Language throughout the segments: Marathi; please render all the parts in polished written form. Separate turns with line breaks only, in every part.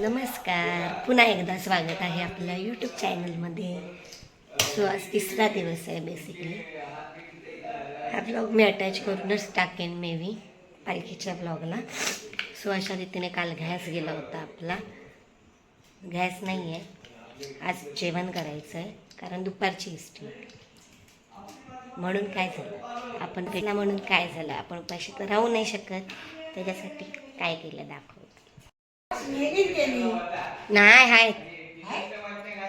नमस्कार, पुन्हा एकदा स्वागत आहे आपल्या यूट्यूब चॅनलमध्ये. सो आज तिसरा दिवस आहे बेसिकली. हा ब्लॉग मी अटॅच करूनच टाकेन मे बी पालखीच्या ब्लॉगला. सो अशा रीतीने काल गॅस गेला होता आपला. गॅस नाही आहे, आज जेवण करायचं आहे कारण दुपारची इष्टी. म्हणून काय झालं, आपण केला म्हणून काय झालं, आपण पैसे तर राहू नाही शकत. त्याच्यासाठी काय केलं दाखवतो. नाही हाय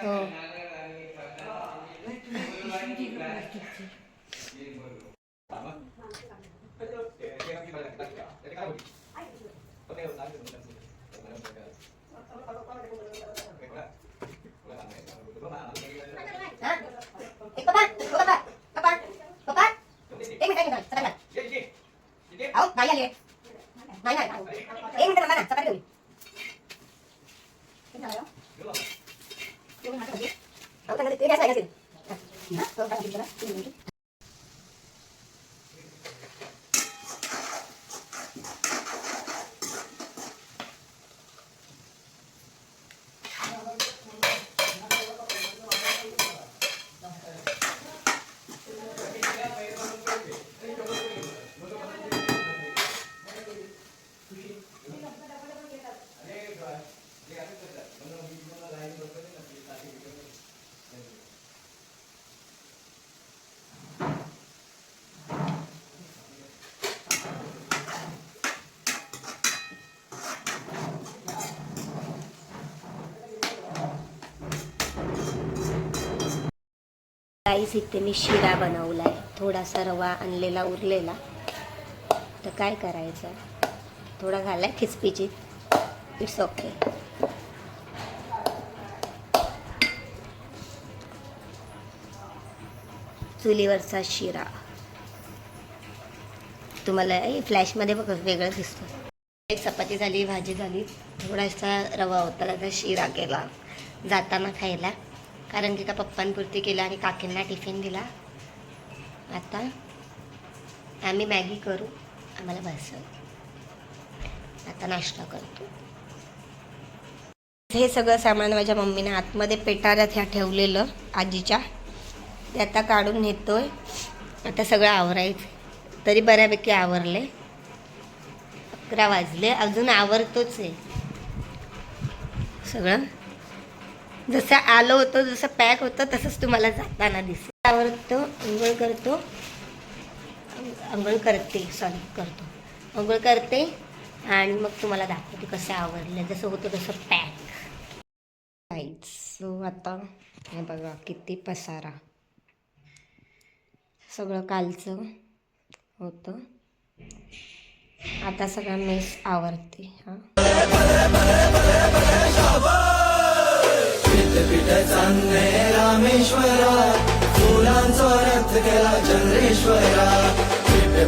हो. गाईस इथे मी शिरा बनवलाय. थोडासा रवा आणलेला उरलेला, तर काय करायचं, थोडा घालाय खिचपीची. It's okay. चुलीवरचा शिरा तुम्हाला फ्लॅशमध्ये बघ वेगळं दिसतं. एक चपाती झाली, भाजी झाली, थोडासा रवा होता, त्याचा शिरा केला जाताना खायला, कारण की का पप्पांपुरती केला आणि काकींना टिफिन दिला. आता आम्ही मॅगी करू, आम्हाला बस. आता नाश्ता करतो. हे सगळं सामान माझ्या मम्मीने आतमध्ये पेटाऱ्यात ह्या ठेवलेलं आजीच्या, ते आता काढून नेतोय. आता सगळं आवरायचं, तरी बऱ्यापैकी आवरले. 11 वाजले, अजून आवरतोच आहे सगळं. जसं आलो होतो, जसं पॅक होतं तसंच तुम्हाला जाताना दिसेल. आवरतो, आंघोळ करतो, आंघोळ करते आणि मग तुम्हाला दाखवते कसं आवरलं. जसं होतं तसं पॅक. सो आता हे बघा किती पसारा, सगळं कालचं होतं. आता सगळं मेस आवरते. हां
रामेश्वरा फुलांचा रथ केला चंद्रेश्वरा.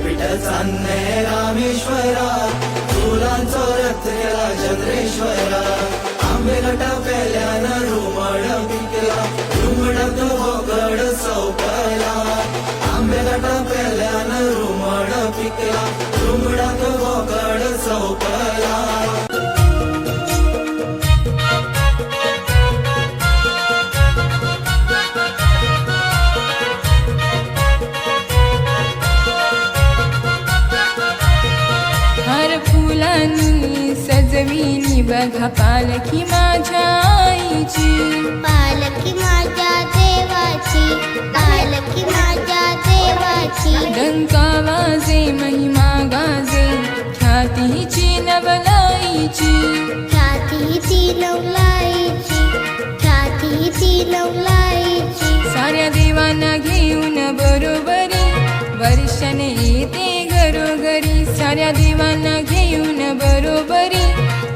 पीठ चांदणे रामेश्वरा फुलांचा रथ केला चंद्रेश्वरा. आंबेला पेल्यानं रुमड पिकला, रुमडात बोकड चौकला. आंबेला पेल्यानं रुमड पिकला, रुमडात बोकड चौकला.
सजविली बघा पालखी माझ्या आईची,
पालखी माझ्या देवाची, पालखी माझ्या देवाची.
डंका वाजे महिमा गाजे ख्यातीची नवलाईची,
ख्याती ती नवलाईची, ख्याती ती नवलाईची.
साऱ्या देवांना घेऊन बरोबरी वर्षाने येते घरोघरी. साऱ्या देवांना घेऊन बरोबरी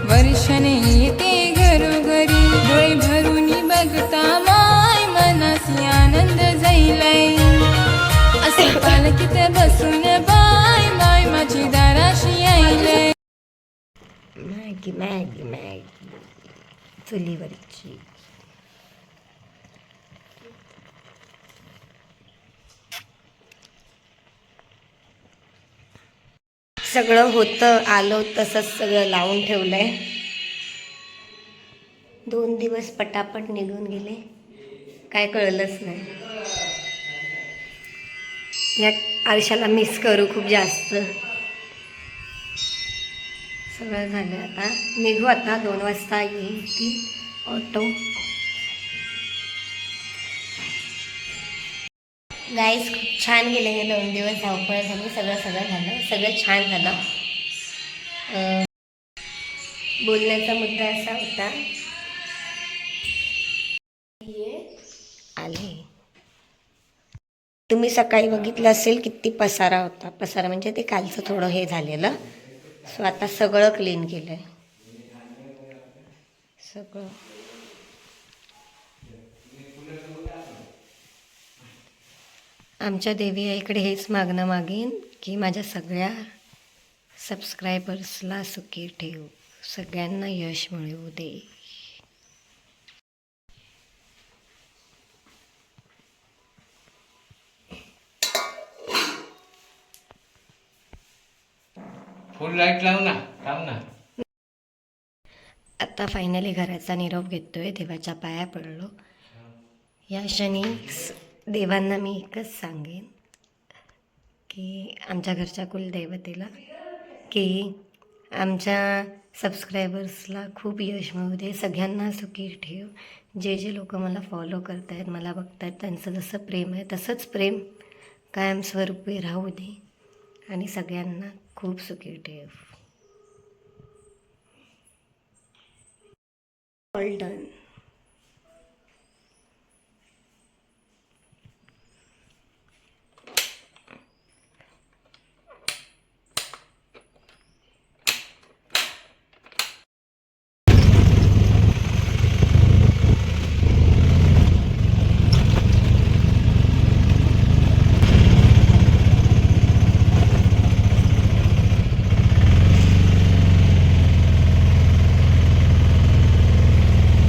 वर्षाने येते घरोघरी. डोळे भरून बघता माय मनासी आनंद जाईलाय. असे पालखीत बसून बाय माय माझी दाराशी आईलाय.
मॅगी मॅगी मॅगी चुलीवरची. सगळं होतं आलं तसंच सगळं लावून ठेवलंय. 2 दिवस पटापट निघून गेले, काय कळलंच नाही. या आरशाला मिस करू खूप जास्त. सगळं झालं, आता निघू. आता 2 वाजता येईल ऑटो. गाईस खूप छान गेले हे 2 दिवस. धावपळ झाली, सगळं छान झालं. बोलण्याचा मुद्दा असा होता, आले तुम्ही सकाळी बघितलं असेल किती पसारा होता. पसारा म्हणजे ते कालचं थोडं हे झालेलं. सो आता सगळं क्लीन केलं आहे. सगळं आमच्या देवी आईकडे हेच मागणं मागेन की माझ्या सगळ्या सबस्क्रायबर्सला सुखी ठेव, सगळ्यांना यश मिळवू दे.
फुल लाईट लाव ना, लाव ना.
आता फायनली घराचा निरोप घेतोय. देवाच्या पाया पडलो. या क्षणी देवांना मी एकच सांगेन की आमच्या घरच्या कुलदैवतेला की आमच्या सबस्क्रायबर्सला खूप यश मिळू दे, सगळ्यांना सुखी ठेव. जे जे लोक मला फॉलो करत आहेत, मला बघत आहेत, त्यांचं जसं प्रेम आहे तसंच प्रेम कायमस्वरूपी राहू दे आणि सगळ्यांना खूप सुखी ठेव. All done.